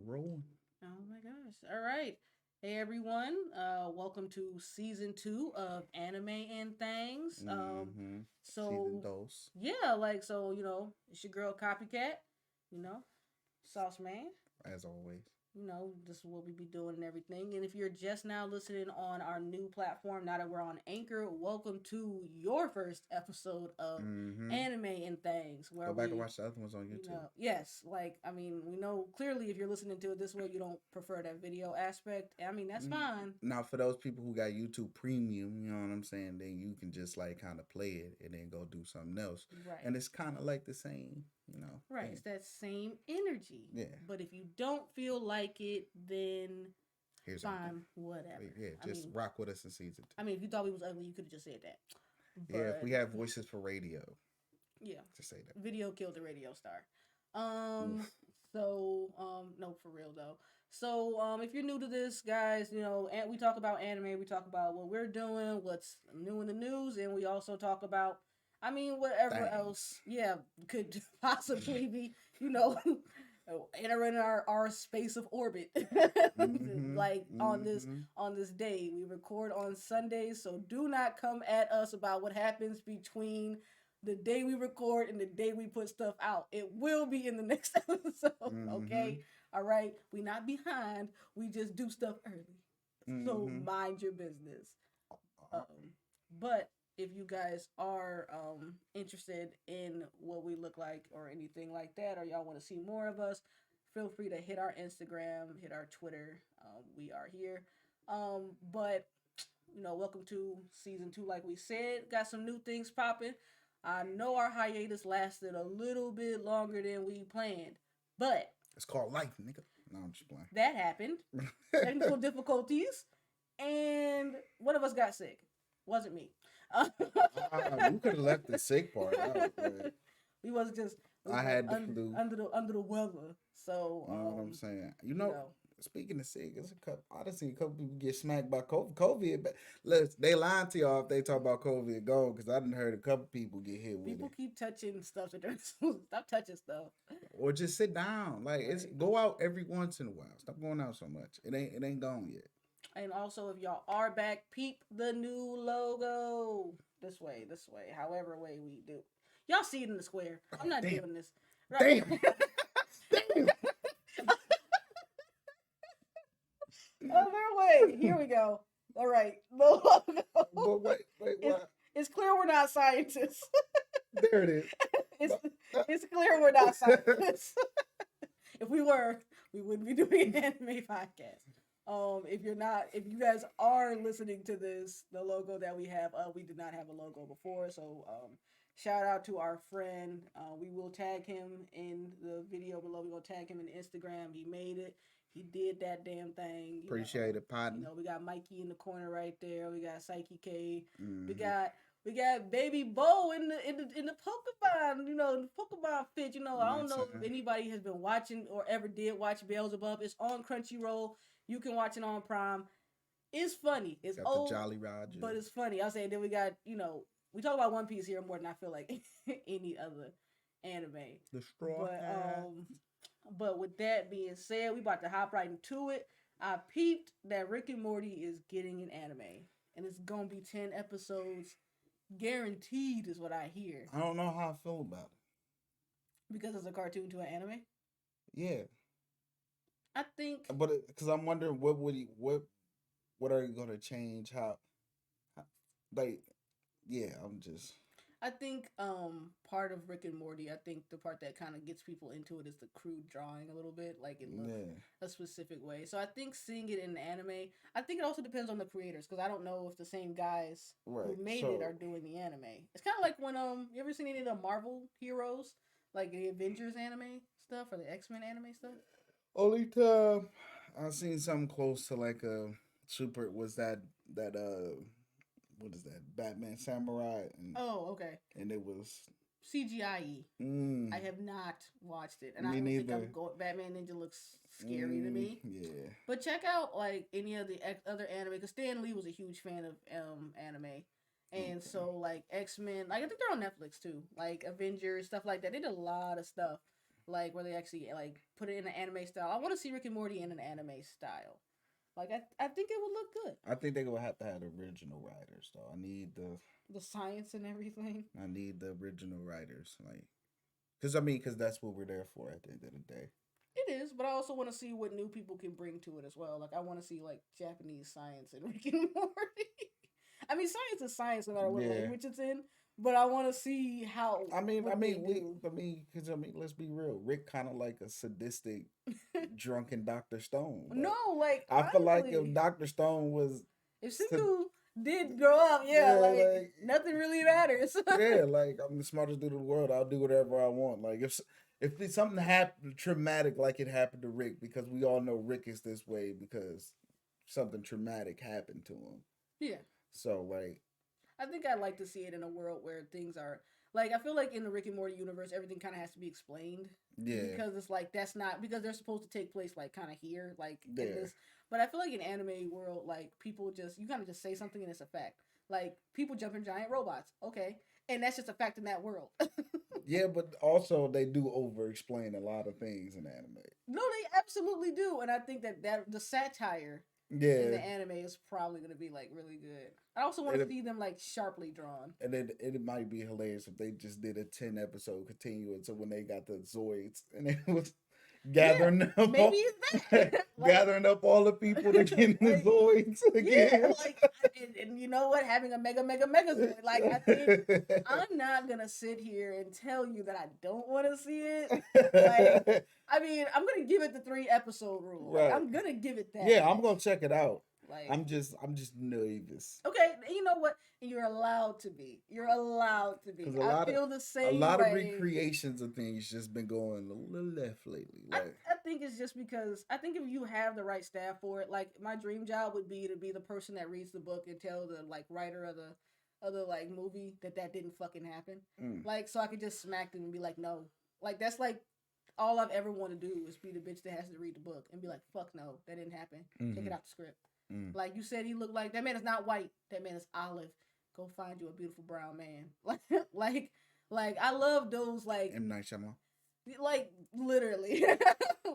rolling. Oh my gosh. All right. Hey everyone. Welcome to season 2 of Anime and Things. Mm-hmm. Season So dose, yeah, it's your girl Copycat, you know, Sauce Man. as always. This is what we be doing and everything. And if you're just now listening on our new platform, now that we're on Anchor, welcome to your first episode of Mm-hmm. Anime and Things, where Go back and we, watch the other ones on YouTube. yes, we know clearly if you're listening to it this way, you don't prefer that video aspect. I mean, that's Mm. fine. Now, for those people who got YouTube Premium, you know what I'm saying, then you can just like kind of play it and then go do something else. Right. And it's kind of like the same, Right. thing. It's that same energy. Yeah. But if you don't feel like it, then Here's our thing. fine, whatever. Yeah, I just mean, rock with us in season two. if you thought we was ugly, you could have just said that. Yeah, if But we have voices for radio, yeah, just say that. video killed the radio star. Oof. No, for real though. So, if you're new to this, guys, and we talk about anime, we talk about what we're doing, what's new in the news, and we also talk about, whatever else, Thanks. yeah, could possibly be, you know, entering our space of orbit. Mm-hmm. Like Mm-hmm. on this day, we record on Sundays, so do not come at us about what happens between the day we record and the day we put stuff out. It will be in the next episode, Mm-hmm. okay? All right? We not behind. We just do stuff early. So Mm-hmm. mind your business. Um, but if you guys are interested in what we look like or anything like that, or y'all want to see more of us, feel free to hit our Instagram, hit our Twitter. We are here. But welcome to season 2. Like we said, got some new things popping. I know our hiatus lasted a little bit longer than we planned, but It's called life, nigga. No, I'm just playing. that happened. Technical difficulties, and one of us got sick. Wasn't me. You could have left the sick part out, but we wasn't just we I was had the flu. under the weather. So You know what I'm saying? you know Speaking of sick, it's a couple. I done seen a couple people get smacked by COVID. But they lying to y'all if they talk about COVID go because I done heard a couple people get hit with people it. keep touching stuff that they're stop touching stuff. Or just sit down. Like it's Right. go out every once in a while. Stop going out so much. It ain't gone yet. And also, if y'all are back, peep the new logo. This way, however way we do. Y'all see it in the square. I'm Oh, not damn. doing this. Right. Damn. Damn. Other way. Here we go. All right. The logo. But wait, what? It's clear we're not scientists. There it is. it's it's clear we're not scientists. If we were, we wouldn't be doing an anime podcast. If you're not, if you guys are listening to this, the logo that we have, we did not have a logo before, so shout out to our friend. We will tag him in the video below. We're gonna tag him in Instagram. He made it. He did that damn thing. Appreciate it, partner. We got Mikey in the corner right there. We got Psyche K. We Mm-hmm. got Baby Bo in the Pokemon, the Pokemon fit. I don't know if anybody has been watching or ever did watch Beelzebub. It's on Crunchyroll. You can watch it on Prime. It's funny. It's Got old, the Jolly Roger. but it's funny. I'll say then we got, we talk about One Piece here more than I feel like any other anime. The straw But hat. but with that being said, we about to hop right into it. I peeped that Rick and Morty is getting an anime, and it's gonna be 10 episodes, guaranteed, is what I hear. I don't know how I feel about it. Because it's a cartoon to an anime. Yeah, I think but because I'm wondering what are you gonna change? How like yeah, I'm just I think part of Rick and Morty, I think the part that kind of gets people into it is the crude drawing a little bit, like it looks yeah. a specific way. So I think seeing it in anime, I think it also depends on the creators because I don't know if the same guys Right. who made So it are doing the anime. It's kind of like when you ever seen any of the Marvel heroes, like the Avengers anime stuff or the X-Men anime stuff? only time I seen something close to like a super was that what is that Batman Samurai Oh, okay. and it was CGI. mm, I have not watched it, and I me don't think I'm neither. going. Batman Ninja looks scary to me. Yeah. But check out like any of the other anime because Stan Lee was a huge fan of anime, and Okay. so like X-Men, like I think they're on Netflix too, like Avengers stuff like that. They did a lot of stuff. like where they actually like put it in an anime style. I want to see Rick and Morty in an anime style. Like I think it would look good. I think they gonna have to have the original writers though. The science and everything. I need the original writers, like, because that's what we're there for at the end of the day. It is, but I also want to see what new people can bring to it as well. Like I want to see like Japanese science in Rick and Morty. I mean, science is science no matter what Yeah. language it's in. But I want to see how. Because let's be real. Rick kind of like a sadistic, drunken Doctor Stone. Like, no, like I feel like honestly, if Doctor Stone was, if Senku did grow up, yeah, like nothing really matters. yeah, like I'm the smartest dude in the world. I'll do whatever I want. Like if something happened traumatic, like it happened to Rick, because we all know Rick is this way because something traumatic happened to him. Yeah. So like, I think I'd like to see it in a world where things are like I feel like in the Rick and Morty universe, everything kind of has to be explained. Yeah. Because it's like that's not because they're supposed to take place like kind of here, like Yeah. in this. But I feel like in anime world, like people just you kind of just say something and it's a fact. Like people jump in giant robots, okay, and that's just a fact in that world. Yeah, but also they do over explain a lot of things in anime. No, they absolutely do, and I think that the satire in the Yeah, anime is probably going to be like really good. I also want to see them like sharply drawn. and it might be hilarious if they just did a 10 episode continuous. So when they got the Zoids and it was gathering up, maybe it's that. Like, gathering up all the people to get the Zoids again. Yeah, like, and you know what? Having a mega Zoid. Like, I think I'm not gonna sit here and tell you that I don't want to see it. Like, I mean, I'm gonna give it the 3 episode rule. Like, Right. I'm gonna give it that. Yeah, I'm gonna check it out. Like, I'm just nervous. okay, you know what? You're allowed to be. You're allowed to be. I feel the same. A lot of recreations of things just been going a little left lately. Like, I think it's just because I think if you have the right staff for it, like my dream job would be to be the person that reads the book and tell the like writer of the like movie that didn't fucking happen. Like so I could just smack them and be like, no, like that's like all I've ever wanted to do is be the bitch that has to read the book and be like, fuck no, that didn't happen. Take it out the script. Like you said, he looked like that man is not white. That man is olive. Go find you a beautiful brown man. Like I love those like M. Night Shyamalan. Like literally.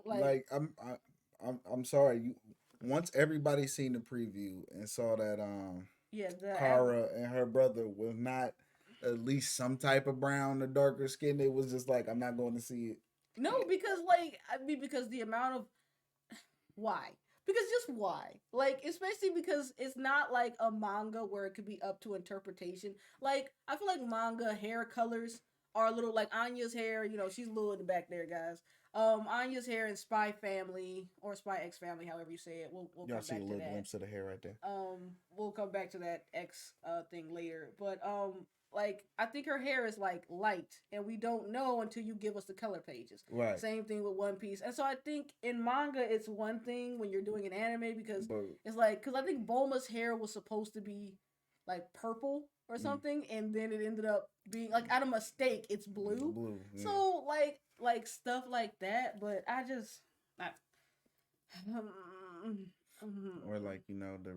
like I'm sorry. You once everybody seen the preview and saw that Kara and her brother was not at least some type of brown or darker skin, it was just like I'm not going to see it. No, because like I mean because the amount of why? Because just why? Like, especially because it's not like a manga where it could be up to interpretation. Like, I feel like manga hair colors are a little like Anya's hair, you know, she's a little in the back there, guys. Anya's hair in Spy Family or Spy X Family, however you say it. We'll come back to that. Y'all see a little glimpse of the hair right there. We'll come back to that X thing later. But like I think her hair is like light, and we don't know until you give us the color pages. Right. Same thing with One Piece, and so I think in manga it's one thing when you're doing an anime because it's like because I think Bulma's hair was supposed to be like purple or something, and then it ended up being like out of mistake it's blue. Yeah. So like stuff like that, but I just or like you know the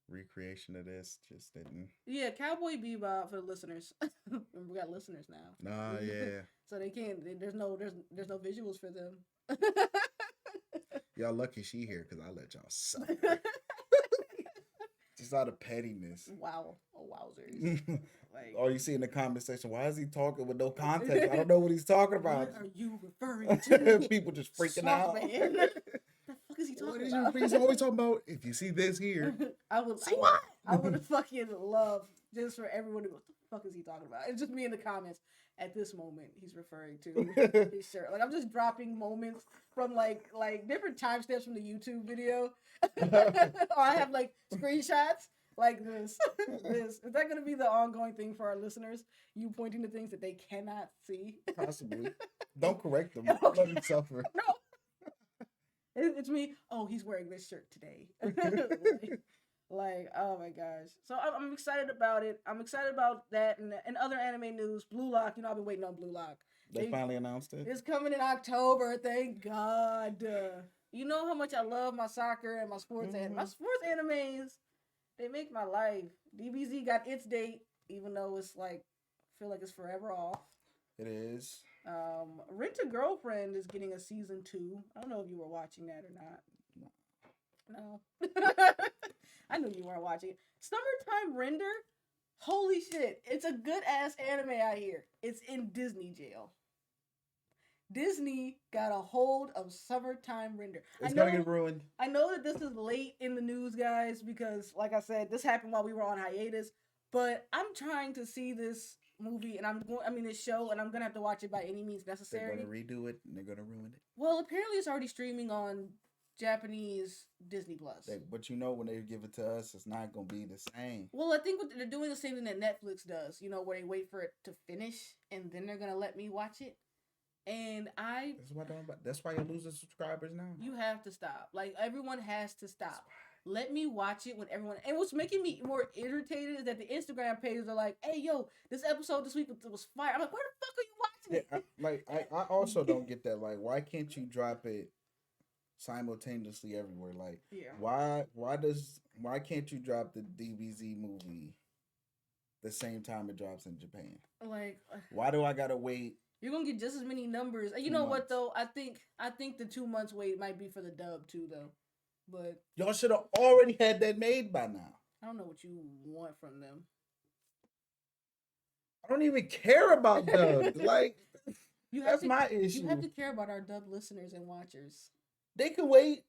recreation of this just didn't. Yeah, Cowboy Bebop for the listeners. We got listeners now. Nah, yeah. So they can't. There's no visuals for them. Y'all lucky she here because I let y'all suffer. Just out of pettiness. Wow, wowzers! Like, oh, you see in the comment section, why is he talking with no context? I don't know what he's talking about. What are you referring to? People just freaking out. Man. The fuck is he talking about? He's always talking about if you see this here. I would fucking love just for everyone to go, what the fuck is he talking about? It's just me in the comments at this moment he's referring to his shirt. Like I'm just dropping moments from like different timestamps from the YouTube video. Or I have like screenshots like this. Is that gonna be the ongoing thing for our listeners? You pointing to things that they cannot see? Possibly. Don't correct them. Okay. Let them suffer. No. It's me. Oh, he's wearing this shirt today. like, oh my gosh. So I'm excited about it. I'm excited about that and other anime news. Blue Lock. You know, I've been waiting on Blue Lock. They finally announced it. It's coming in October. Thank God. You know how much I love my soccer and my sports and my sports animes. They make my life. DBZ got its date, even though it's like I feel like it's forever off. It is. Rent a Girlfriend is getting a season 2. I don't know if you were watching that or not. No. I knew you weren't watching it. Summertime Render? Holy shit. It's a good ass anime out here. It's in Disney jail. Disney got a hold of Summertime Render. It's gonna get ruined. I know that this is late in the news, guys, because like I said, this happened while we were on hiatus. But I'm trying to see this movie, and this show, and I'm gonna have to watch it by any means necessary. They're gonna redo it, and they're gonna ruin it. Well, apparently it's already streaming on Japanese Disney Plus. But when they give it to us, it's not gonna be the same. Well, I think they're doing the same thing that Netflix does. Where they wait for it to finish, and then they're gonna let me watch it. And that's why you're losing subscribers now. You have to stop. Like, everyone has to stop. Let me watch it when everyone. And what's making me more irritated is that the Instagram pages are like, "Hey, yo, this episode this week was fire." I'm like, "Where the fuck are you watching it?" I also don't get that. Like, why can't you drop it simultaneously everywhere? Like, why can't you drop the DBZ movie the same time it drops in Japan? Like, why do I gotta wait? You're gonna get just as many numbers. You know what though? I think the 2 months wait might be for the dub too though. But y'all should have already had that made by now. I don't know what you want from them. I don't even care about dub. Like, that's my issue. You have to care about our dub listeners and watchers. They can wait.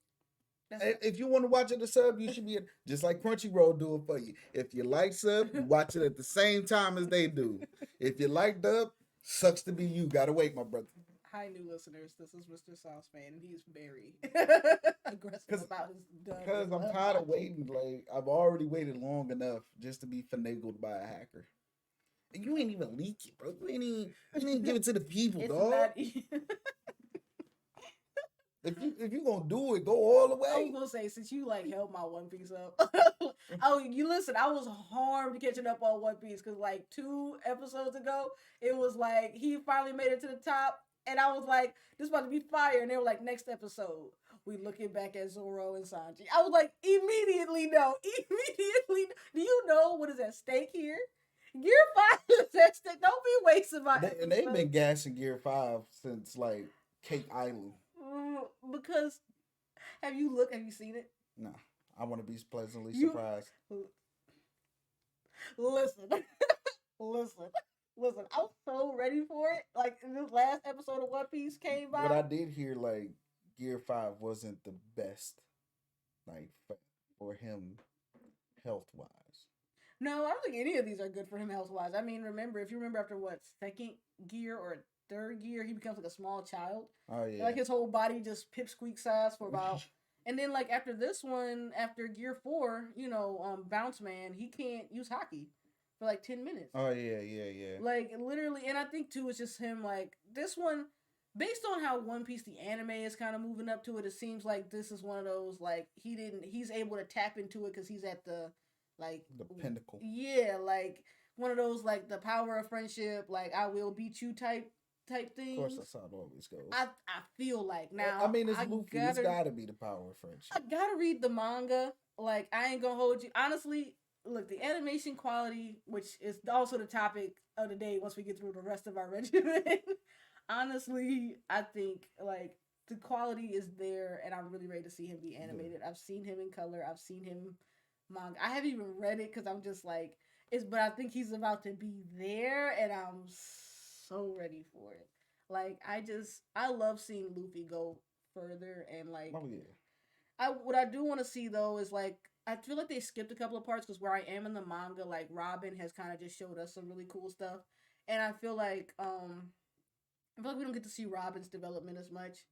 If you want to watch it the sub, you should be just like Crunchyroll do it for you. If you like sub, you watch it at the same time as they do. If you like dub, sucks to be you. Gotta wait, my brother. Hi, new listeners. This is Mr. Saucepan, and he's very aggressive about his dub. Because I'm tired of waiting. Like, I've already waited long enough just to be finagled by a hacker. And you ain't even leak it, bro. You ain't even give it to the people, dog. If you gonna do it, go all the way. I was gonna say, since you held my One Piece up. You listen, I was harmed catching up on One Piece because 2 episodes ago, it was he finally made it to the top, and I was like, this is about to be fire, and they were like, next episode, we looking back at Zoro and Sanji. I was like, immediately no. Do you know what is at stake here? Gear 5 is at stake. Don't be wasting my And they've been gassing Gear 5 since Cake Island. Because have you seen it? No, I want to be pleasantly surprised. Listen, I was so ready for it. In this last episode of One Piece came by. But I did hear Gear 5 wasn't the best, for him health wise. No, I don't think any of these are good for him health wise. I mean, if you remember after second gear or third gear, he becomes a small child. Oh yeah. His whole body just pipsqueak size for about. And then after this one, after Gear 4, Bounce Man, he can't use hockey for 10 minutes. Oh yeah. Literally, and I think too it's just him this one, based on how One Piece the anime is kind of moving up to it. It seems like this is one of those he's able to tap into it because he's at the the pinnacle. Yeah, one of those the power of friendship, I will beat you type things. Of course, that's how it always goes. I feel now. I mean, it's Luffy. It's gotta be the power of friendship. I gotta read the manga. I ain't gonna hold you. Honestly, look, the animation quality, which is also the topic of the day once we get through the rest of our regimen. Honestly, I think the quality is there, and I'm really ready to see him be animated. I've seen him in color. I've seen him manga. I haven't even read it because I'm just but I think he's about to be there, and I'm so ready for it. I love seeing Luffy go further, and oh yeah. What I do want to see though is I feel like they skipped a couple of parts because where I am in the manga, Robin has kind of just showed us some really cool stuff, and I feel like we don't get to see Robin's development as much.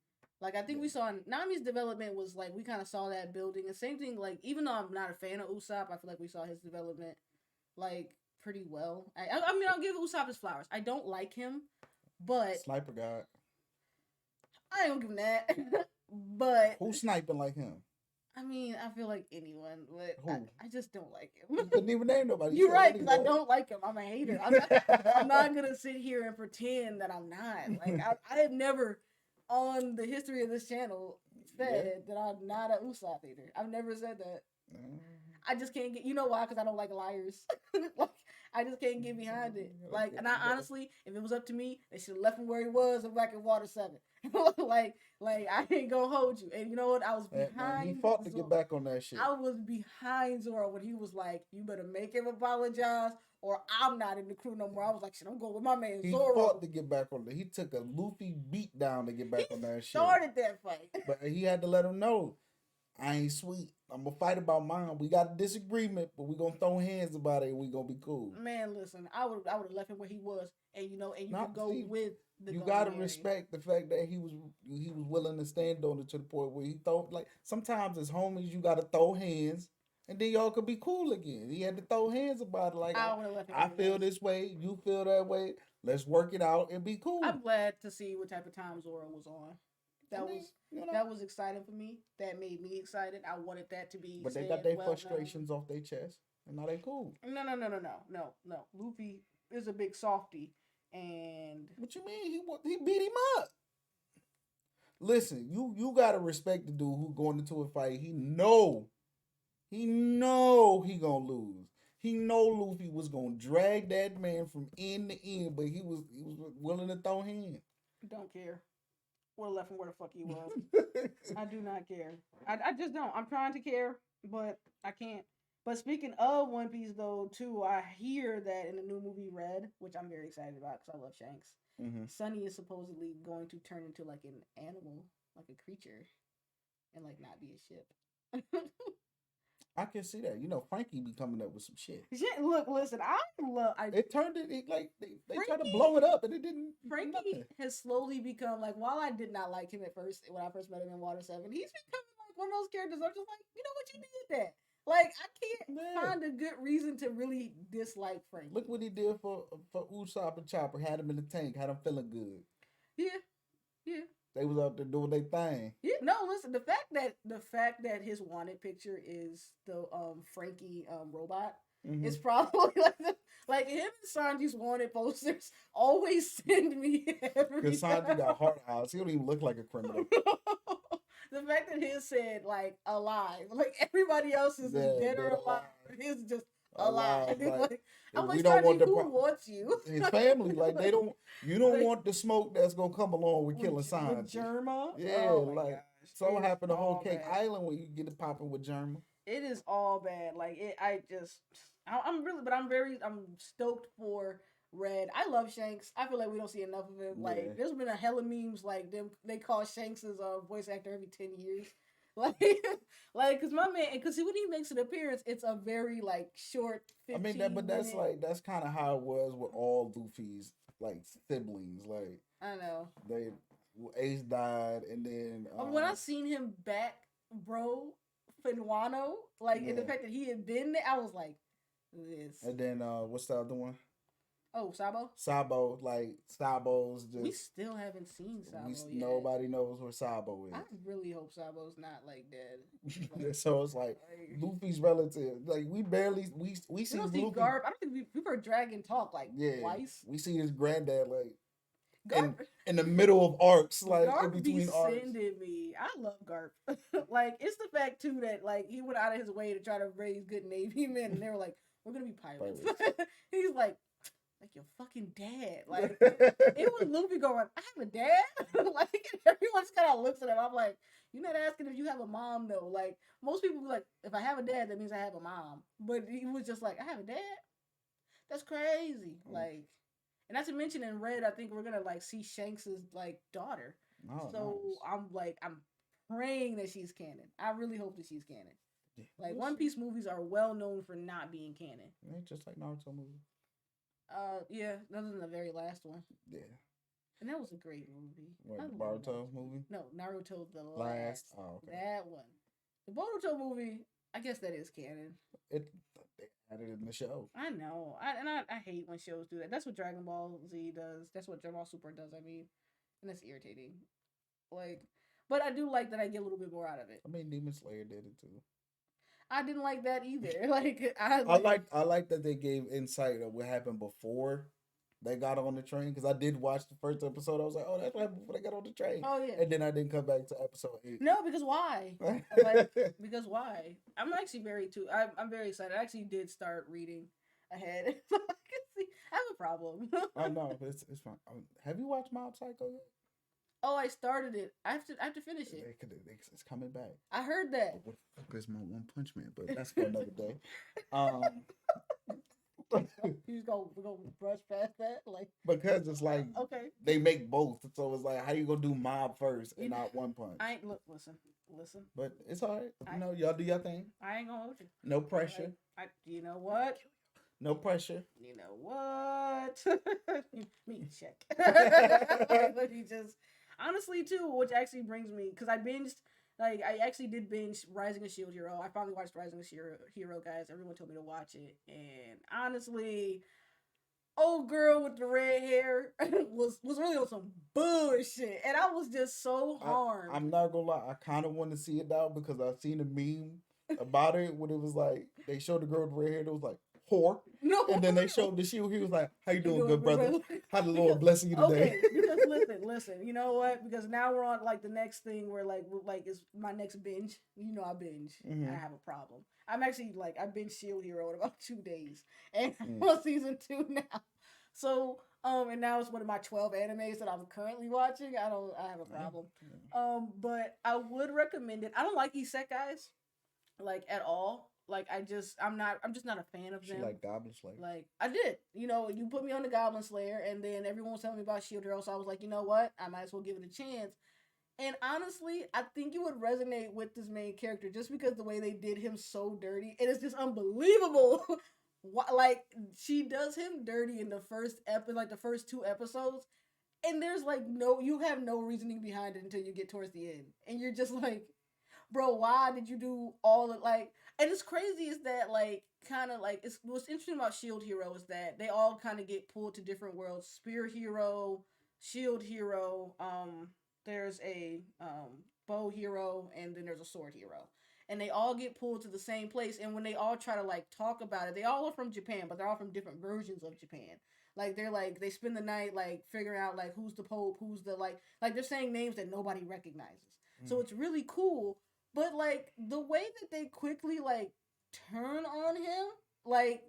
I think we saw Nami's development was we kind of saw that building. And same thing, even though I'm not a fan of Usopp, I feel like we saw his development pretty well. I mean, I'll give Usopp his flowers. I don't like him, but Sniper God. I don't give him that. But who's sniping like him? I mean, I feel like anyone, but I just don't like him. You couldn't even name nobody. You're right, because I don't like him. I'm a hater. I'm not gonna sit here and pretend that I'm not. I have never, on the history of this channel, said that I'm not a Usopp hater. I've never said that. I just can't get. You know why? Because I don't like liars. I just can't get behind it. Like, and I honestly, if it was up to me, they should have left him where he was and back in Water 7. like I ain't gonna hold you. And you know what? I was behind. He fought to get back on that shit. I was behind Zoro when he was like, "You better make him apologize, or I'm not in the crew no more." I was like, "Shit, I'm going with my man Zoro." He fought to get back on it. He took a Luffy beat down to get back on that shit. Started that fight, but he had to let him know, I ain't sweet. I'm gonna fight about mine. We got a disagreement, but we gonna throw hands about it and we gonna be cool. Man, listen, I would have left him where he was, and you could go with the. You gotta respect the fact that he was willing to stand on it to the point where he thought, like, sometimes as homies you gotta throw hands and then y'all could be cool again. He had to throw hands about it, like, I feel this way, you feel that way. Let's work it out and be cool. I'm glad to see what type of time Zoro was on. That was exciting for me. That made me excited. I wanted that to be. But they got their frustrations off their chest, and now they cool. No. Luffy is a big softy, and what you mean? He beat him up. Listen, you gotta respect the dude who going into a fight. He know he gonna lose. He know Luffy was gonna drag that man from end to end, but he was willing to throw hands. Don't care. Would have left him where the fuck he was. I do not care. I just don't. I'm trying to care, but I can't. But speaking of One Piece, though, too, I hear that in the new movie Red, which I'm very excited about because I love Shanks, Sunny is supposedly going to turn into like an animal, like a creature, and like not be a ship. I can see that. Frankie be coming up with some shit. Look, listen, It turned it like they tried to blow it up and it didn't. Frankie has slowly become like. While I did not like him at first when I first met him in Water 7, he's becoming like one of those characters. I'm just like, you know what, you did that. Like, I can't find a good reason to really dislike Frankie. Look what he did for Usopp and Chopper. Had him in the tank. Had him feeling good. Yeah. They was out there doing their thing. Yeah, no, listen. The fact that his wanted picture is the Frankie robot is probably like him and Sanji's wanted posters always send me every. Because Sanji got heart eyes. He don't even look like a criminal. The fact that his said like alive, like everybody else is dead or alive, his just alive. I'm like, Sanji, who wants you? His family, like you don't want the smoke that's gonna come along with killing Sanji. With Germa? Yeah, so happened the whole Cake Island when you get it popping with Germa. It is all bad. Like I'm stoked for Red. I love Shanks. I feel like we don't see enough of him. Like there's been a hella memes like them. They call Shanks as a voice actor every 10 years. Cause my man, cause when he makes an appearance, it's a very like short. 15 that's kind of how it was with all Luffy's like siblings. Like I know Ace died, and then when I seen him back, bro, Finwano, and the fact that he had been there, I was like, this. And then what's the other one? Oh, Sabo? Sabo, Sabo's just... We still haven't seen Sabo yet. Nobody knows where Sabo is. I really hope Sabo's not, dead. So it's like, Luffy's relative. Like, we barely... We see Luffy... Garp. I don't think we've heard Dragon talk, twice. We see his granddad, Garp, in the middle of arcs, Garp in between arcs. Sending me. I love Garp. It's the fact, too, that, he went out of his way to try to raise good Navy men, and they were like, we're gonna be pirates. He's like your fucking dad. It was Luffy going, I have a dad? Everyone just kind of looks at him. I'm like, you're not asking if you have a mom, though. Most people be like, if I have a dad, that means I have a mom. But he was just like, I have a dad? That's crazy. And not to mention in Red, I think we're going to, see Shanks's, daughter. Oh, so nice. I'm praying that she's canon. I really hope that she's canon. Yeah, One Piece movies are well known for not being canon. Yeah, just like Naruto movies. Yeah, other than the very last one. Yeah. And that was a great movie. What, the Naruto movie? No, Naruto the last. Oh, okay. That one. The Boruto movie, I guess that is canon. They added it in the show. I know. I hate when shows do that. That's what Dragon Ball Z does. That's what Dragon Ball Super does, And that's irritating. But I do like that I get a little bit more out of it. I mean, Demon Slayer did it too. I didn't like that either. I like that they gave insight of what happened before they got on the train, because I did watch the first episode. I was like, oh, that's what happened before they got on the train. Oh yeah. And then I didn't come back to episode 8. No, because why? Because why? I'm actually I'm very excited. I actually did start reading ahead. So I can see. I have a problem. Oh no, it's fine. Have you watched Mob Psycho yet? Oh, I started it. I have to finish it. It's coming back. I heard that. What the fuck is my One Punch Man? But that's for another day. You just go brush past that, like because it's like okay, they make both, so it's like how you gonna do Mob first and not One Punch? I ain't listen. But it's all right. Y'all do your thing. I ain't gonna hold you. No pressure. You know what? No pressure. You know what? Me check. Let me just honestly too, which actually brings me because I binged. Like I actually did binge Rising of Shield Hero. I finally watched Rising of Shield Hero, guys. Everyone told me to watch it, and honestly, old girl with the red hair was really on some bullshit, and I was just so harmed. I'm not gonna lie. I kind of want to see it now because I've seen a meme about it when it was like they showed the girl with the red hair. It was like whore. No. And then they showed the shield. He was like, "How you doing, good brother? How the Lord blessing you today?" Okay, because listen. You know what? Because now we're on like the next thing where like is my next binge. You know I binge. Mm-hmm. I have a problem. I'm actually like I binge Shield Hero in about 2 days, and I'm on season 2 now. So and now it's one of my 12 animes that I'm currently watching. I have a problem. But I would recommend it. I don't like isekais, like at all. Like I'm just not a fan of them. She like Goblin Slayer. Like I did, you put me on the Goblin Slayer, and then everyone was telling me about Shield Hero, so I was like, you know what, I might as well give it a chance. And honestly, I think you would resonate with this main character just because the way they did him so dirty, it is just unbelievable. Like she does him dirty in the first the first 2 episodes, and there's like you have no reasoning behind it until you get towards the end, and you're just like, bro, why did you do all of like? And it's crazy is that like kind of like what's interesting about Shield Hero is that they all kind of get pulled to different worlds. Spear Hero, Shield Hero, there's a Bow Hero, and then there's a Sword Hero. And they all get pulled to the same place, and when they all try to like talk about it, they all are from Japan, but they're all from different versions of Japan. Like they spend the night like figuring out like who's the Pope, who's the like they're saying names that nobody recognizes. So it's really cool. But like the way that they quickly like turn on him, like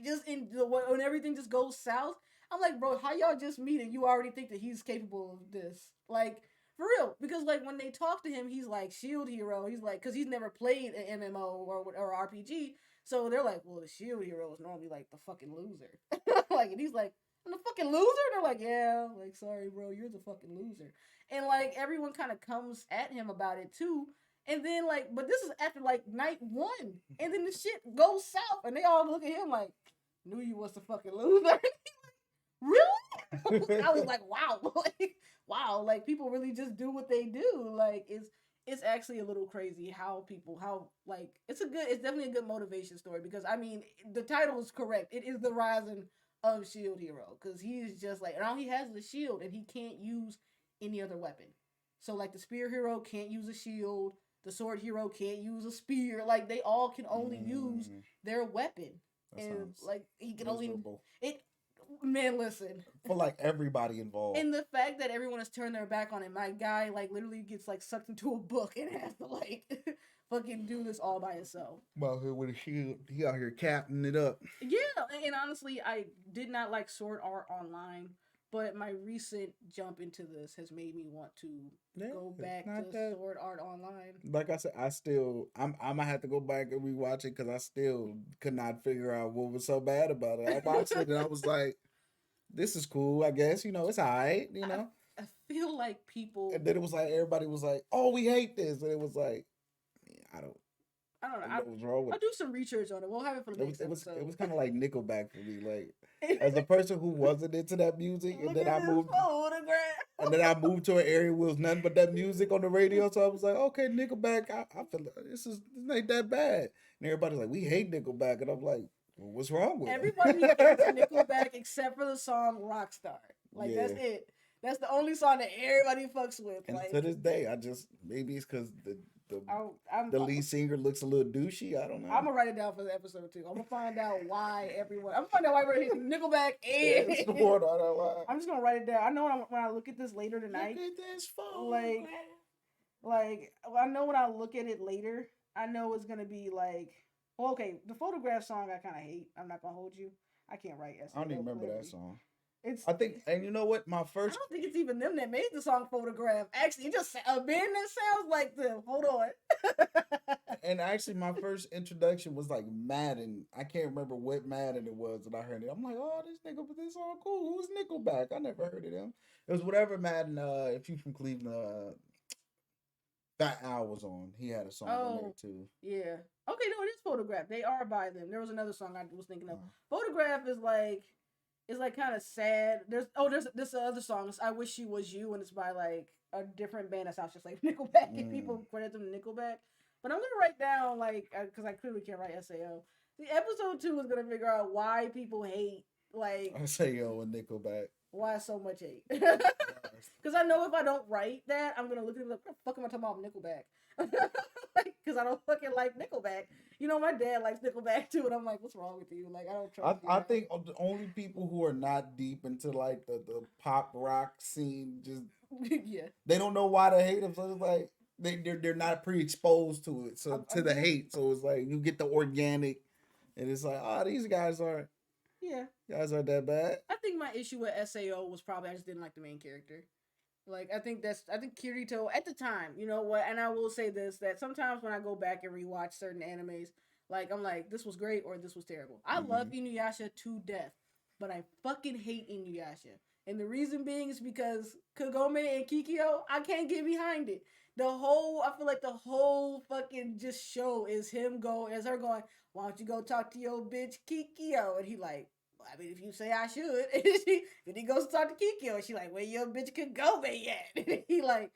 just when everything just goes south, I'm like, bro, how y'all just meet and you already think that he's capable of this? Like for real, because like when they talk to him, he's like Shield Hero. He's like because he's never played an MMO or RPG, so they're like, well, the Shield Hero is normally like the fucking loser. Like, and he's like, I'm the fucking loser. They're like, yeah, like sorry, bro, you're the fucking loser. And like everyone kind of comes at him about it too. And then, like, but this is after, like, night 1. And then the shit goes south. And they all look at him like, knew you was the fucking loser. Like, really? I was like, wow. Wow. Like, people really just do what they do. Like, it's actually a little crazy how like, it's definitely a good motivation story. Because, I mean, the title is correct. It is the rising of Shield Hero. Because he's just like, and all he has is a shield. And he can't use any other weapon. So, like, the Spear Hero can't use a shield. The Sword Hero can't use a spear. Like they all can only use their weapon, and like he can miserable. Only Man, listen. For like everybody involved, and the fact that everyone has turned their back on him, my guy like literally gets like sucked into a book and has to like fucking do this all by himself. Well, here with a shield, he out here capping it up. Yeah, and honestly, I did not like Sword Art Online. But my recent jump into this has made me want to go back to Sword Art Online. Like I said, I'm gonna have to go back and rewatch it because I still could not figure out what was so bad about it. I watched it and I was like, "This is cool, I guess." It's alright. I feel like people. And then it was like everybody was like, "Oh, we hate this," and it was like, I don't know what was wrong with it. I'll do some research on it. We'll have it for the next episode. It was kind of like Nickelback for me, like. As a person who wasn't into that music, and then I moved to an area where it was nothing but that music on the radio. So I was like, okay, Nickelback, I feel like this ain't that bad. And everybody's like, we hate Nickelback, and I'm like, well, what's wrong with everybody hates Nickelback except for the song Rockstar. Like that's it. That's the only song that everybody fucks with. And like, to this day, maybe it's because the lead singer looks a little douchey. I don't know. I'm gonna write it down for the episode too. I'm gonna find out why everyone. I'm gonna find out why everybody hates Nickelback and I'm just gonna write it down. I know when I look at this later tonight. Look at this phone. Like I know when I look at it later, I know it's gonna be like, well, okay, the Photograph song I kind of hate. I'm not gonna hold you. I can't write SAO. I don't even remember clearly. that song. It's. I think, and you know what? My I first. don't think it's even them that made the song "Photograph." Actually, it just a band that sounds like them. Hold on. And actually, my first introduction was like Madden. I can't remember what Madden it was that I heard it. I'm like, oh, this nigga, but this song cool. Who's Nickelback? I never heard of them. It was whatever Madden. If you from Cleveland, Fat Al was on. He had a song on there too. Yeah. Okay, no, it is Photograph. They are by them. There was another song I was thinking of. Photograph is like kind of sad. There's this other song. I Wish She Was You, and it's by like a different band that sounds just like Nickelback. And people credit them to Nickelback. But I'm gonna write down because I clearly can't write SAO. The episode 2 is gonna figure out why people hate like SAO and Nickelback. Why so much hate? Because I know if I don't write that, I'm gonna look at it like, what the fuck am I talking about Nickelback? Because I don't fucking like Nickelback. You know, my dad likes Nickelback too, and I'm like, what's wrong with you? Like, I don't trust you. I think the only people who are not deep into like the pop rock scene just yeah, they don't know why they hate them. So it's like they're not pre-exposed to it, so to the hate. So it's like you get the organic, and it's like, oh, these guys aren't. Yeah, guys aren't that bad. I think my issue with SAO was probably I just didn't like the main character. Like I think Kirito at the time, you know what? And I will say this that sometimes when I go back and rewatch certain animes, like I'm like, this was great or this was terrible. I love Inuyasha to death, but I fucking hate Inuyasha. And the reason being is because Kagome and Kikyo, I can't get behind it. I feel like the whole fucking just show is her going, why don't you go talk to your bitch Kikyo? And he like, I mean, if you say I should, then he goes to talk to Kikyo, and she like, where your bitch Kagome at? He like,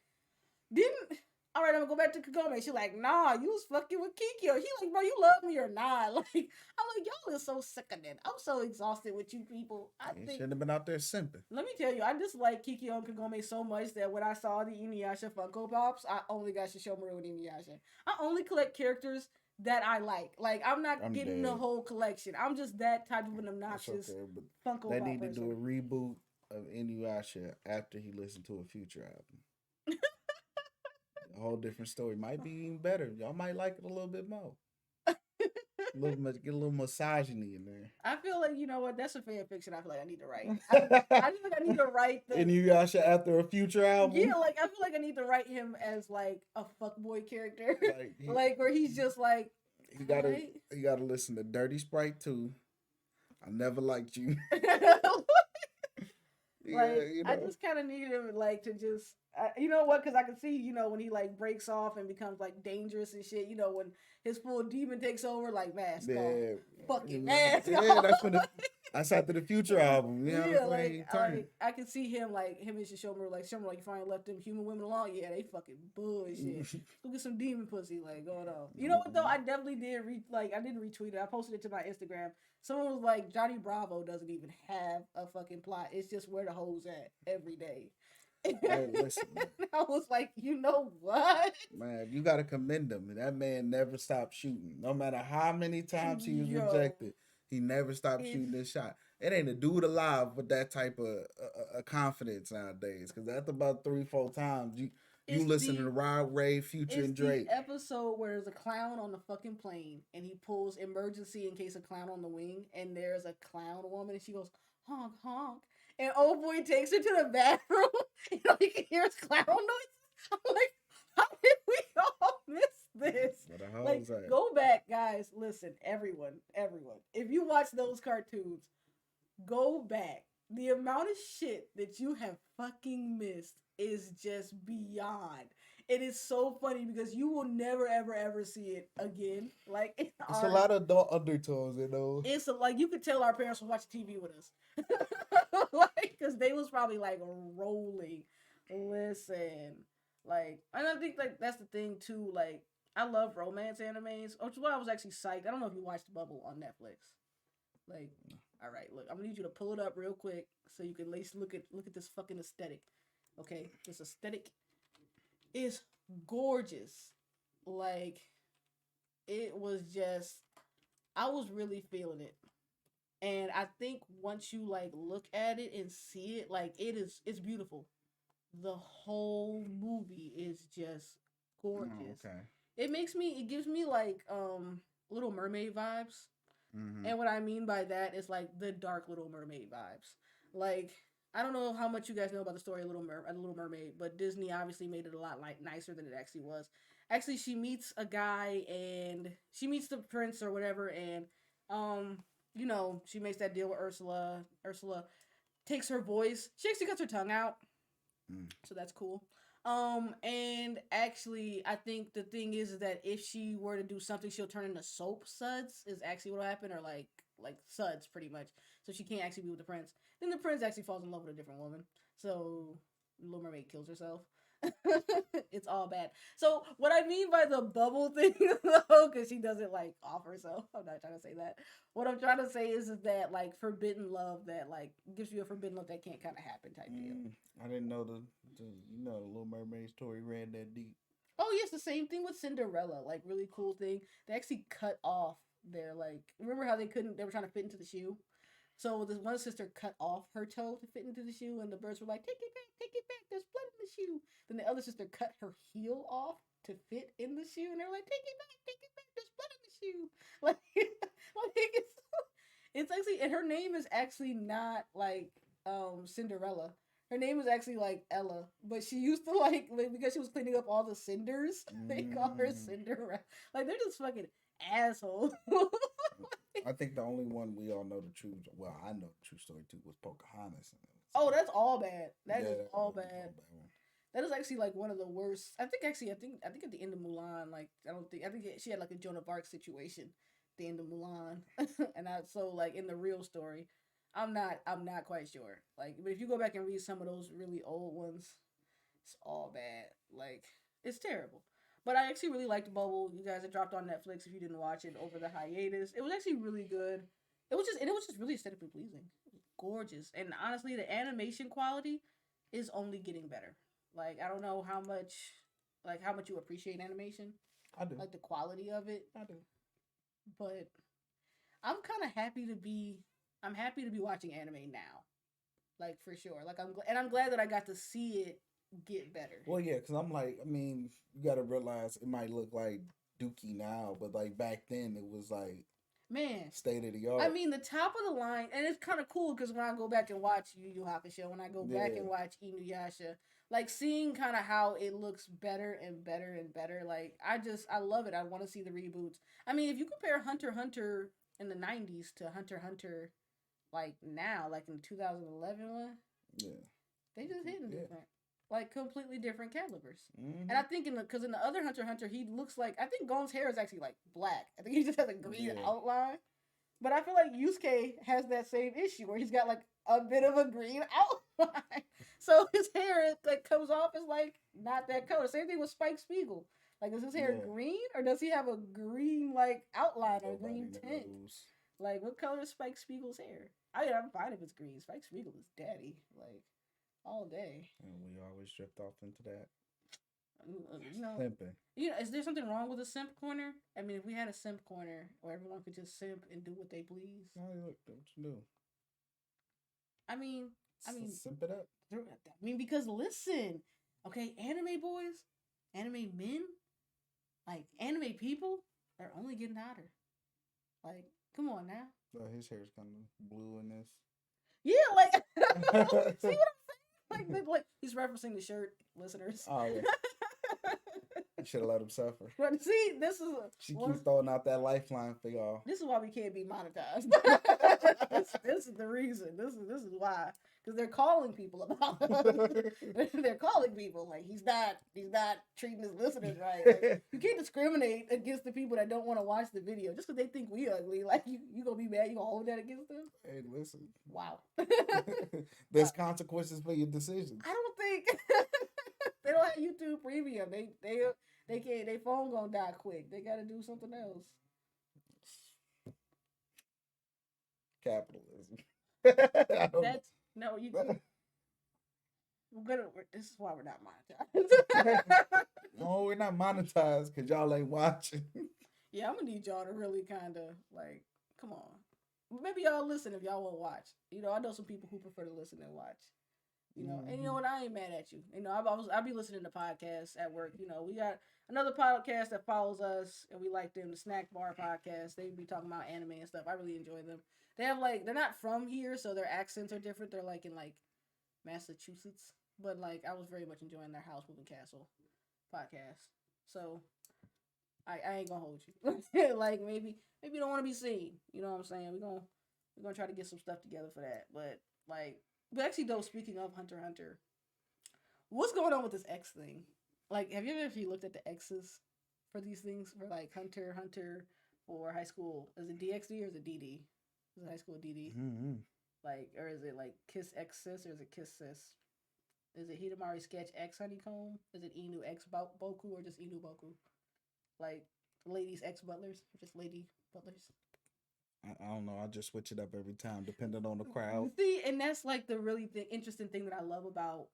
didn't. All right, I'm gonna go back to Kagome. She like, nah, you was fucking with Kikyo. He like, bro, you love me or not? Like, I'm like, y'all are so sick of it. I'm so exhausted with you people. I think shouldn't have been out there simping. Let me tell you, I dislike Kikyo and Kagome so much that when I saw the Inuyasha Funko Pops, I only got Shishomaru and Inuyasha. I only collect characters that I like. Like I'm not getting the whole collection. I'm just that type of an obnoxious Funko Pop. They need to do a reboot of Inuyasha after he listened to a Future album. A whole different story. Might be even better. Y'all might like it a little bit more. Get a little misogyny in there. I feel like, you know what, that's a fan fiction I feel like I need to write. I feel like I need to write Inuyasha after a Future album. Yeah, like I feel like I need to write him as like a fuckboy character. Like where he's just like you gotta listen to Dirty Sprite 2. I Never Liked You. Like you know. I just kind of need him like to just you know what, because I can see, you know, when he like breaks off and becomes like dangerous and shit, you know, when his full demon takes over, like mask off, fucking mask off. That's after the Future album. You know what I'm saying? Like I can see him and Shishomaru like you finally left them human women alone. Yeah, they fucking bullshit. Go get some demon pussy like going on. You know what though? I definitely did I didn't retweet it. I posted it to my Instagram. Someone was like, Johnny Bravo doesn't even have a fucking plot. It's just where the hoes at every day. Hey, listen, I was like, you know what? Man, you gotta commend him. That man never stopped shooting. No matter how many times he was rejected, he never stopped shooting this shot. It ain't a dude alive with that type of confidence nowadays. Because after about 3-4 times, you listen to Rod Ray, Future, and Drake. The episode where there's a clown on the fucking plane and he pulls emergency in case a clown on the wing, and there's a clown woman and she goes honk honk, and old boy takes her to the bathroom and you can hear his clown noise. I'm like, how did we all miss this? Like, go back, guys. Listen, everyone. If you watch those cartoons, go back. The amount of shit that you have fucking missed is just beyond. It is so funny because you will never ever see it again. Like it's a lot of adult undertones, you know. It's like you could tell our parents were watching TV with us, like because they was probably like rolling. Listen, like, and I think like that's the thing too. Like I love romance animes, which is why I was actually psyched. I don't know if you watched Bubble on Netflix. Like, all right, look, I'm gonna need you to pull it up real quick so you can at least look at this fucking aesthetic. Okay, this aesthetic is gorgeous. Like, it was just, I was really feeling it. And I think once you like look at it and see it, like it's beautiful. The whole movie is just gorgeous. Oh, okay. It gives me like Little Mermaid vibes. Mm-hmm. And what I mean by that is like the dark Little Mermaid vibes. Like I don't know how much you guys know about the story of Little Mermaid, but Disney obviously made it a lot like nicer than it actually was. Actually, she meets a guy and she meets the prince or whatever, and um, she makes that deal with Ursula. Ursula takes her voice. She actually cuts her tongue out, so that's cool. And actually, I think the thing is that if she were to do something, she'll turn into soap suds. Is actually what'll happen, or like suds, pretty much. So she can't actually be with the prince. Then the prince actually falls in love with a different woman. So Little Mermaid kills herself. It's all bad. So what I mean by the bubble thing, though, because she doesn't like off herself. I'm not trying to say that. What I'm trying to say is that like forbidden love that like gives you a forbidden love that can't kind of happen type deal. I didn't know the Little Mermaid story ran that deep. Oh yes, the same thing with Cinderella. Like really cool thing. They actually cut off their like. Remember how they were trying to fit into the shoe. So this one sister cut off her toe to fit into the shoe, and the birds were like, take it back, there's blood in the shoe." Then the other sister cut her heel off to fit in the shoe, and they're like, take it back, there's blood in the shoe. Like, like it's actually, and her name is actually not like Cinderella. Her name is actually like Ella, but she used to like because she was cleaning up all the cinders. They call her Cinderella. Like they're just fucking assholes. I think the only one we all know the true. Well, I know the true story too was Pocahontas. Oh, that's all bad. That is all bad. That is actually like one of the worst. I think at the end of Mulan, like I think she had like a Joan of Arc situation at the end of Mulan, and so like in the real story, I'm not quite sure. Like, but if you go back and read some of those really old ones, it's all bad. Like it's terrible. But I actually really liked Bubble. You guys, it dropped on Netflix. If you didn't watch it over the hiatus, it was actually really good. It was just really aesthetically pleasing. It was gorgeous, and honestly, the animation quality is only getting better. Like I don't know how much you appreciate animation. I do. Like the quality of it. I do. But I'm kind of happy to be. I'm happy to be watching anime now. Like for sure. Like I'm glad that I got to see it get better. Well, yeah, because I'm like, I mean, you got to realize it might look like Dookie now, but like back then it was like, man, state of the art. I mean, the top of the line, and it's kind of cool because when I go back and watch Yu Yu Hakusho, when I go back and watch Inuyasha, like seeing kind of how it looks better and better and better. Like I love it. I want to see the reboots. I mean, if you compare Hunter x Hunter in the '90s to Hunter x Hunter, like now, like in the 2011 one, yeah, they just hitting different. Like completely different calibers. And I think in the other Hunter x Hunter, he looks like, I think Gon's hair is actually like black. I think he just has a green outline. But I feel like Yusuke has that same issue where he's got like a bit of a green outline. So his hair like comes off as like not that color. Same thing with Spike Spiegel. Like is his hair green or does he have a green like outline or green tint? Like what color is Spike Spiegel's hair? I'm fine if it's green. Spike Spiegel is daddy. Like all day. And we always drift off into that. Simping. Is there something wrong with a simp corner? I mean, if we had a simp corner where everyone could just simp and do what they please. Oh, look, what you do? I mean, simp it up. I mean, because listen, okay, anime boys, anime men, like anime people, they're only getting hotter. Like, come on now. Well, his hair's kind of blue in this. Yeah, like, see what I'm saying? Like he's referencing the shirt, listeners. Oh yeah. Should have let him suffer. But see, this is she keeps throwing out that lifeline for y'all. This is why we can't be monetized. this is the reason. This is why, because they're calling people about it. They're calling people like he's not treating his listeners right. Like, you can't discriminate against the people that don't want to watch the video just because they think we ugly. Like you gonna be mad? You gonna hold that against them? Hey, listen. Wow. There's consequences for your decisions. I don't think they don't have YouTube Premium. They can't. Their phone gonna die quick. They gotta do something else. Capitalism. That's no. You. This is why we're not monetized. No, we're not monetized because y'all ain't watching. Yeah, I'm gonna need y'all to really kind of like, come on. Maybe y'all listen if y'all won't watch. I know some people who prefer to listen and watch. And you know what? I ain't mad at you. I'll be listening to podcasts at work. another podcast that follows us, and we like them, the Snack Bar Podcast. They be talking about anime and stuff. I really enjoy them. They have like they're not from here, so their accents are different. They're like in like Massachusetts, but like I was very much enjoying their House Moving Castle podcast. So I ain't gonna hold you. Like maybe you don't want to be seen. You know what I'm saying? We're gonna try to get some stuff together for that. But actually though, speaking of Hunter x Hunter, what's going on with this X thing? Like, have you ever actually looked at the X's for these things? For like Hunter x Hunter or high school? Is it DxD or is it DD? Is it high school DD? Mm-hmm. Like, or is it like Kiss X Sis or is it Kiss Sis? Is it Hidamari Sketch X Honeycomb? Is it Inu X Boku or just Inu Boku? Like ladies X butlers or just lady butlers? I don't know. I just switch it up every time depending on the crowd. See, and that's like the really interesting thing that I love about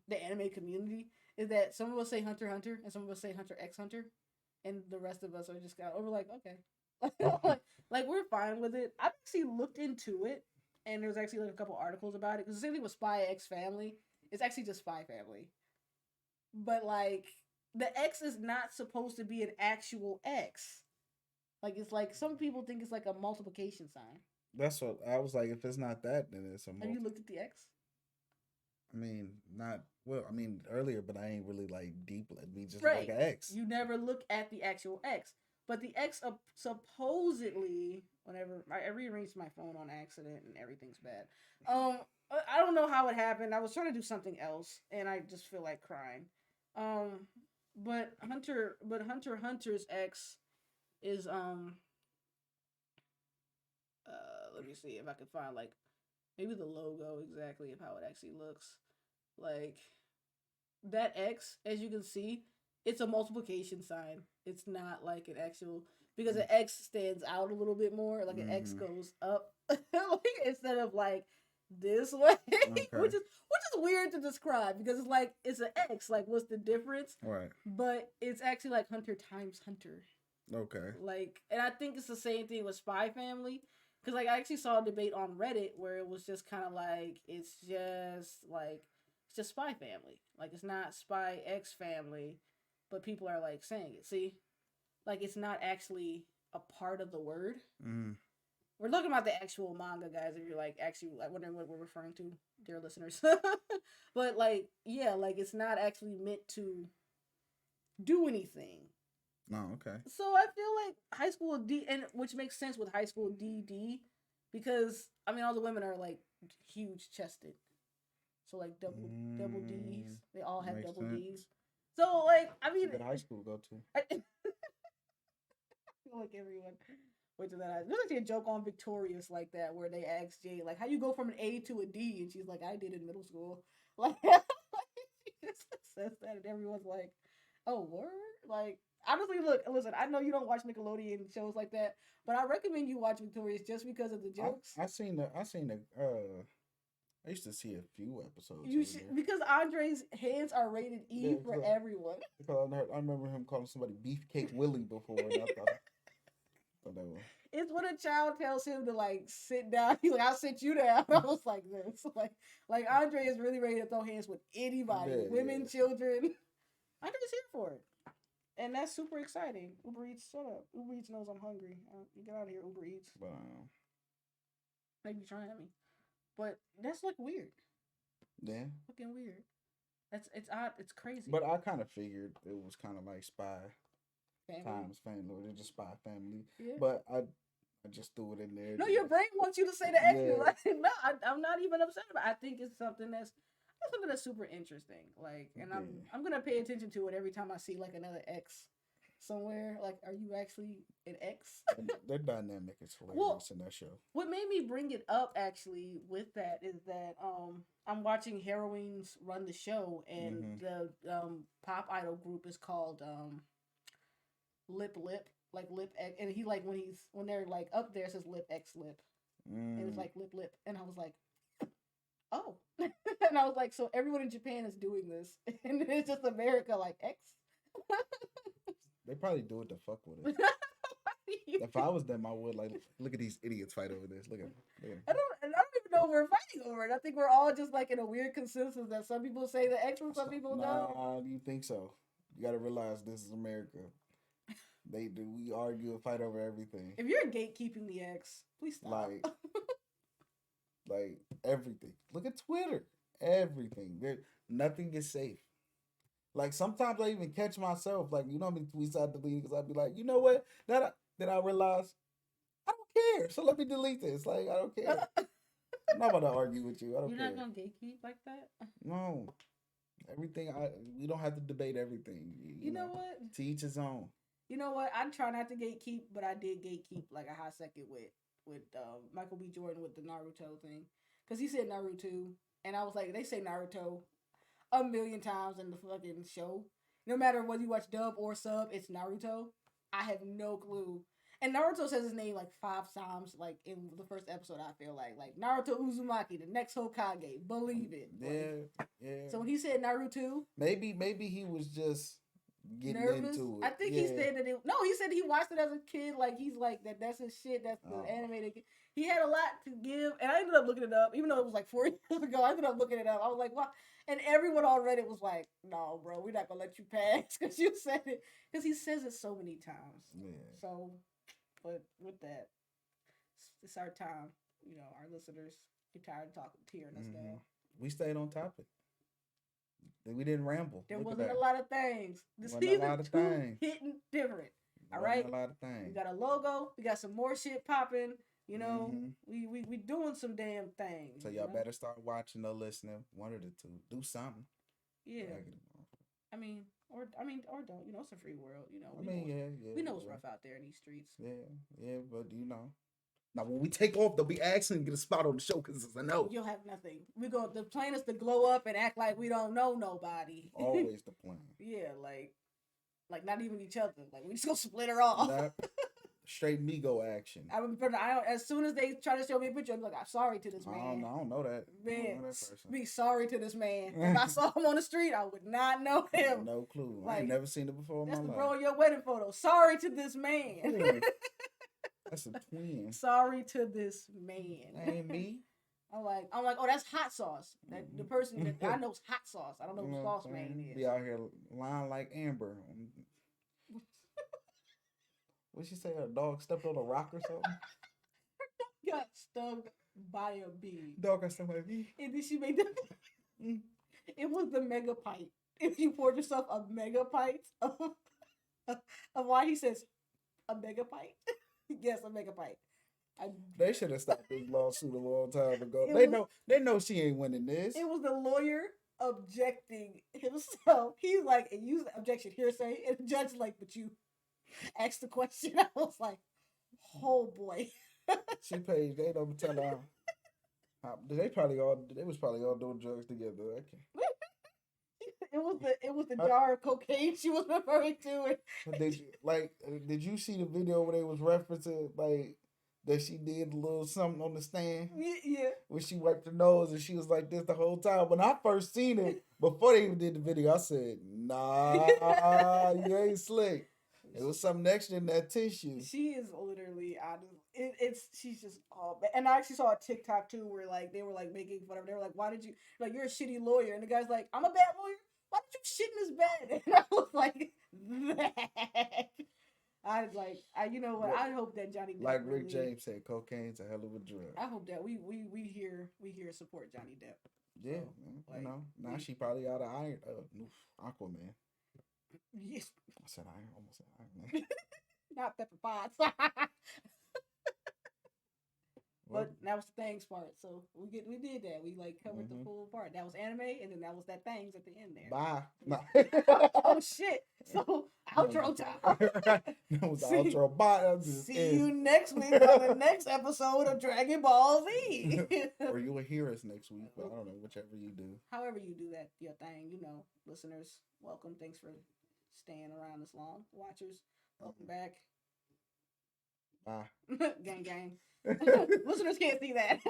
the anime community is that some of us say Hunter x Hunter and some of us say Hunter X Hunter, and the rest of us are just we're like, okay, like we're fine with it. I've actually looked into it, and there's actually like a couple articles about it because the same thing with Spy X Family. It's actually just Spy Family, but like the X is not supposed to be an actual X. Like it's like some people think it's like a multiplication sign. That's what I was like. If it's not that, then it's a. Have you looked at the X? I mean, not well. I mean earlier, but I ain't really like deep. Let me just right. Like an X. You never look at the actual X, but the X supposedly, whenever I rearranged my phone on accident and everything's bad. I don't know how it happened. I was trying to do something else, and I just feel like crying. But Hunter's X is let me see if I can find like maybe the logo exactly of how it actually looks. Like that X, as you can see, it's a multiplication sign. It's not like an actual because an X stands out a little bit more. Like an X goes up like, instead of like this way, okay. which is weird to describe because it's like it's an X. Like, what's the difference? Right. But it's actually like Hunter times Hunter. Okay. Like, and I think it's the same thing with Spy Family. Because, like, I actually saw a debate on Reddit where it was just kind of like, it's just Spy Family. Like, it's not Spy X Family, but people are, like, saying it. See? Like, it's not actually a part of the word. Mm. We're talking about the actual manga, guys, if you're, like, actually like, wondering what we're referring to, dear listeners. But, like, yeah, like, it's not actually meant to do anything. Oh, okay. So I feel like high school D, and which makes sense with high school DD, because I mean all the women are like huge chested, so like double D's. They all have double sense. D's. So like I mean, what high school go to? I feel like everyone went to that. There's actually a joke on Victorious like that where they asked Jay like, "How you go from an A to a D?" And she's like, "I did in middle school." Like she just says that, and everyone's like, "Oh, word!" Like. Honestly, listen, I know you don't watch Nickelodeon shows like that, but I recommend you watch Victorious just because of the jokes. I used to see a few episodes. Because Andre's hands are rated E for everyone. Because I remember him calling somebody Beefcake Willie before. And I thought that was... It's when a child tells him to like sit down. He's like, "I'll sit you down." I was like this. Like Andre is really ready to throw hands with anybody, women, children. Andre's here for it. And that's super exciting. Uber Eats, shut up. Uber Eats knows I'm hungry. You get out of here, Uber Eats. Maybe trying at me. But that's like weird. Yeah. Fucking weird. It's odd. It's crazy. But I kind of figured it was kind of like Spy times Family. Or just Spy Family. Yeah. But I just threw it in there. No, your brain wants you to say the extra. Yeah. Like, no, I'm not even upset about it. I think it's something that's super interesting. Like, and I'm gonna pay attention to it every time I see like another X somewhere. Like, are you actually an X? Their dynamic is hilarious in that show. What made me bring it up actually with that is that I'm watching Heroines run the show, and the pop idol group is called Lip, like Lip X, and he like when they're like up there it says Lip X Lip, and it's like Lip, and I was like, oh. And I was like, so everyone in Japan is doing this, and it's just America like X. They probably do it to fuck with it. If I was them, I would like look at these idiots fight over this. Look at them. I don't even know if we're fighting over it. I think we're all just like in a weird consensus that some people say the X and some people don't. Nah, do you think so? You got to realize this is America. We argue and fight over everything. If you're gatekeeping the ex, please stop. Like everything. Look at Twitter. Everything. Nothing is safe. Like sometimes I even catch myself. Like you know how many tweets I delete because I'd be like, you know what? Then I realize I don't care. So let me delete this. Like I don't care. I'm not about to argue with you. I don't care. You're not gonna gatekeep like that. No. Everything we don't have to debate everything. You know what? To each his own. You know what? I try not to gatekeep, but I did gatekeep like a hot second with Michael B. Jordan with the Naruto thing, because he said Naruto, and I was like, they say Naruto a million times in the fucking show. No matter whether you watch dub or sub, it's Naruto. I have no clue. And Naruto says his name like 5 times, like in the first episode. I feel like Naruto Uzumaki, the next Hokage. Believe it. Yeah. So when he said Naruto, maybe he was just getting nervous. into it. I think he said that he said he watched it as a kid. Like he's like that's his shit. That's the animated. He had a lot to give, and I ended up looking it up, even though it was like 4 years ago. I ended up looking it up. I was like, "What?" And everyone on Reddit was like, "No, bro, we're not gonna let you pass because you said it." Because he says it so many times. Yeah. So, but with that, it's our time. You know, our listeners get tired of hearing us down. We stayed on topic. We didn't ramble. There wasn't a lot of things. The season 2 hitting different. All right. A lot of things. We got a logo. We got some more shit popping. You know, we doing some damn things. So y'all better start watching or listening. One of the two. Do something. Yeah. I mean, or don't. You know, it's a free world. You know. We know it's rough out there in these streets. Yeah, but you know. Now, when we take off, they'll be asking to get a spot on the show because it's a no. You'll have nothing. The plan is to glow up and act like we don't know nobody. Always the plan. Yeah, like not even each other. Like we just gonna split her off. Straight Migo action. As soon as they try to show me a picture, I'm like, I'm sorry to this man. I don't know that. Man, be sorry to this man. If I saw him on the street, I would not know him. No clue. I ain't never seen it before in my life. That's the bro in your wedding photo. Sorry to this man. That's a twin. Sorry to this man. That ain't me. I'm like, oh, that's hot sauce. That the person that I know is hot sauce. I don't know who sauce man is. Be out here lying like Amber. What'd she say? Her dog stepped on a rock or something? Got stung by a bee. Dog got stung by a bee. And then she made the. It was the mega pint. If you poured yourself a mega pint of wine, he says, a mega pint. Yes, a mega pint. They should have stopped this lawsuit a long time ago. They know she ain't winning this. It was the lawyer objecting himself. He's like, and use the objection hearsay, and the judge's like, but you asked the question. I was like, oh boy. She paid. They don't tell her. They was probably all doing drugs together. Okay. It was the jar of cocaine she was referring to. Did you see the video where they was referencing like that she did a little something on the stand? Yeah. When she wiped her nose and she was like this the whole time. When I first seen it, before they even did the video, I said, nah, you ain't slick. It was something extra in that tissue. She is literally out of she's just and I actually saw a TikTok too where like they were like making fun of her. They were like, why did you you're a shitty lawyer? And the guy's like, I'm a bad lawyer? Why did you shit in his bed? And I was like, you know what? I hope that Johnny Depp. Like Rick James said, cocaine's a hell of a drug. I hope that we hear support Johnny Depp. Yeah, you know. Now she probably out of Aquaman. Yes. I almost said Iron Man. Not Pepper Potts. But that was the Thangs part. So we did that. We covered the full part. That was anime, and then that was that Thangs at the end there. Bye. Oh shit. So outro time. That was the outro. Bye. See you next week on the next episode of Dragon Ball Z. Or you will hear us next week, but I don't know, whichever you do. However you do that, your thing, you know, listeners, welcome. Thanks for staying around this long. Watchers, welcome back. Bye. Gang. Listeners can't see that.